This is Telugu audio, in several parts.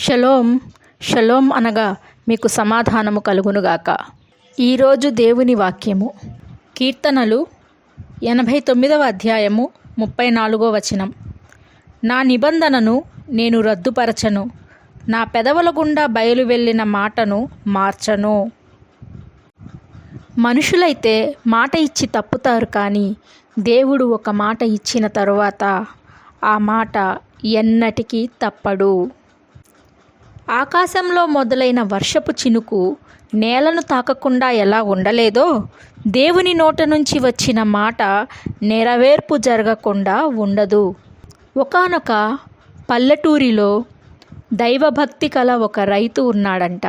షలోమ్ షలోమ్ అనగా మీకు సమాధానము కలుగునుగాక. ఈరోజు దేవుని వాక్యము కీర్తనలు 89వ అధ్యాయము 34వ వచనం. నా నిబంధనను నేను రద్దుపరచను, నా పెదవుల గుండా బయలు వెళ్ళిన మాటను మార్చను. మనుషులైతే మాట ఇచ్చి తప్పుతారు, కానీ దేవుడు ఒక మాట ఇచ్చిన తరువాత ఆ మాట ఎన్నటికీ తప్పడు. ఆకాశంలో మొదలైన వర్షపు చినుకు నేలను తాకకుండా ఎలా ఉండలేదో, దేవుని నోట నుంచి వచ్చిన మాట నెరవేర్పు జరగకుండా ఉండదు. ఒకానొక పల్లెటూరిలో దైవభక్తి కల ఒక రైతు ఉన్నాడంట.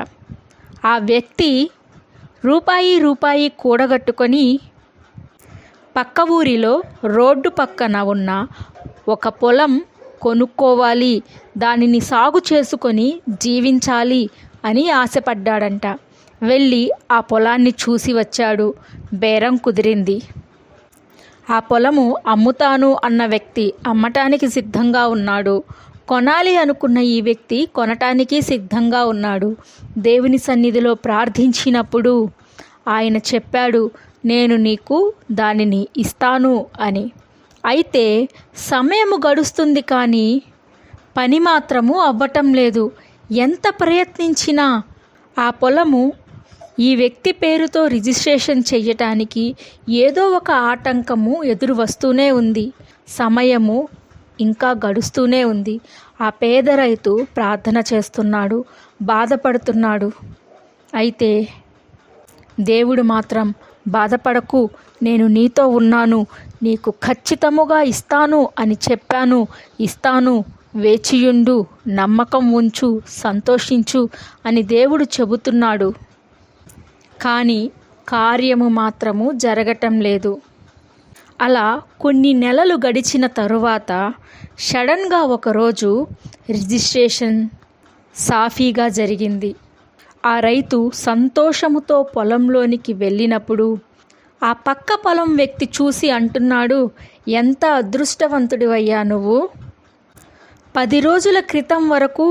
ఆ వ్యక్తి రూపాయి కూడగట్టుకొని పక్క ఊరిలో రోడ్డు పక్కన ఉన్న ఒక పొలం కొనుక్కోవాలి, దానిని సాగు చేసుకొని జీవించాలి అని ఆశపడ్డాడంట. వెళ్ళి ఆ పొలాన్ని చూసి వచ్చాడు. బేరం కుదిరింది. ఆ పొలము అమ్ముతాను అన్న వ్యక్తి అమ్మటానికి సిద్ధంగా ఉన్నాడు. కొనాలి అనుకున్న ఈ వ్యక్తి కొనటానికి సిద్ధంగా ఉన్నాడు. దేవుని సన్నిధిలో ప్రార్థించినప్పుడు ఆయన చెప్పాడు, నేను నీకు దానిని ఇస్తాను అని. అయితే సమయము గడుస్తుంది, కానీ పని మాత్రము అవ్వటం లేదు. ఎంత ప్రయత్నించినా ఆ పొలము ఈ వ్యక్తి పేరుతో రిజిస్ట్రేషన్ చేయటానికి ఏదో ఒక ఆటంకము ఎదురు వస్తూనే ఉంది. సమయము ఇంకా గడుస్తూనే ఉంది. ఆ పేద రైతు ప్రార్థన చేస్తున్నాడు, బాధపడుతున్నాడు. అయితే దేవుడు మాత్రం, బాధపడకు, నేను నీతో ఉన్నాను, నీకు ఖచ్చితముగా ఇస్తాను అని చెప్పాను, ఇస్తాను, వేచియుండు, నమ్మకం ఉంచు, సంతోషించు అని దేవుడు చెబుతున్నాడు. కానీ కార్యము మాత్రము జరగటం లేదు. అలా కొన్ని నెలలు గడిచిన తరువాత సడన్గా ఒకరోజు రిజిస్ట్రేషన్ సాఫీగా జరిగింది. ఆ రైతు సంతోషముతో పొలంలోనికి వెళ్ళినప్పుడు ఆ పక్క పొలం వ్యక్తి చూసి అంటున్నాడు, ఎంత అదృష్టవంతుడివయ్యా నువ్వు. 10 రోజుల క్రితం వరకు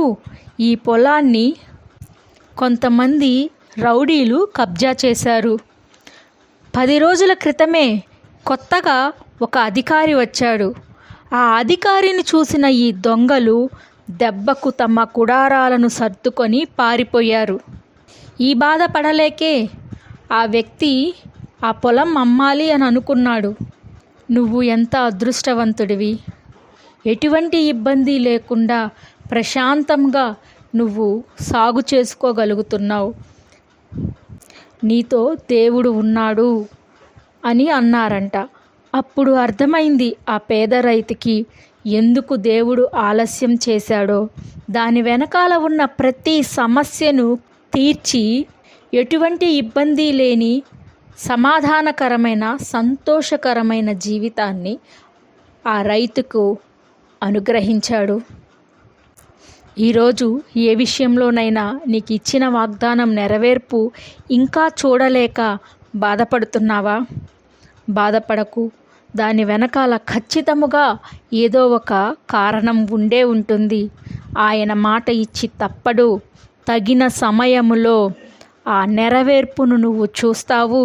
ఈ పొలాన్ని కొంతమంది రౌడీలు కబ్జా చేశారు. 10 రోజుల క్రితమే కొత్తగా ఒక అధికారి వచ్చాడు. ఆ అధికారిని చూసిన ఈ దొంగలు దెబ్బకు తమ కుడారాలను సర్దుకొని పారిపోయారు. ఈ బాధ పడలేకే ఆ వ్యక్తి ఆ పొలం అమ్మాలి అని అనుకున్నాడు. నువ్వు ఎంత అదృష్టవంతుడివి, ఎటువంటి ఇబ్బంది లేకుండా ప్రశాంతంగా నువ్వు సాగు చేసుకోగలుగుతున్నావు, నీతో దేవుడు ఉన్నాడు అని అన్నారంట. అప్పుడు అర్థమైంది ఆ పేద రైతుకి ఎందుకు దేవుడు ఆలస్యం చేశాడో. దాని వెనకాల ఉన్న ప్రతి సమస్యను తీర్చి ఎటువంటి ఇబ్బంది లేని సమాధానకరమైన సంతోషకరమైన జీవితాన్ని ఆ రైతుకు అనుగ్రహించాడు. ఈరోజు ఏ విషయంలోనైనా నీకు ఇచ్చిన వాగ్దానం నెరవేర్పు ఇంకా చూడలేక బాధపడుతున్నావా? బాధపడకు. దాని వెనకాల ఖచ్చితముగా ఏదో ఒక కారణం ఉండే ఉంటుంది. ఆయన మాట ఇచ్చి తప్పడు. తగిన సమయములో ఆ నెరవేర్పును నువ్వు చూస్తావు.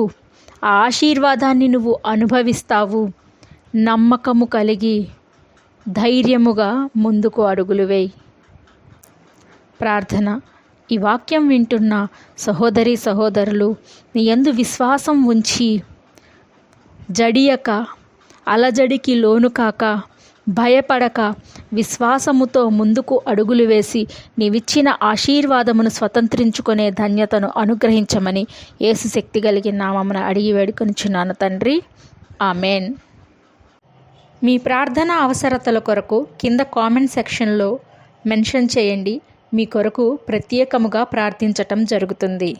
ఆ ఆశీర్వాదాన్ని నువ్వు అనుభవిస్తావు. నమ్మకము కలిగి ధైర్యముగా ముందుకు అడుగులు వేయి. ప్రార్థన. ఈ వాక్యం వింటున్న సహోదరి సహోదరులు, నీ యందు విశ్వాసం ఉంచి జడియక, అలజడికి లోను కాక, భయపడక, విశ్వాసముతో ముందుకు అడుగులు వేసి నీవిచ్చిన ఆశీర్వాదమును స్వతంత్రించుకునే ధన్యతను అనుగ్రహించమని యేసు శక్తి కలిగిన నామమున అడిగి వేడుకొనుచున్నాను తండ్రి. ఆమెన్. మీ ప్రార్థన అవసరతల కొరకు కింద కామెంట్ సెక్షన్లో మెన్షన్ చేయండి. మీ కొరకు ప్రత్యేకముగా ప్రార్థించటం జరుగుతుంది.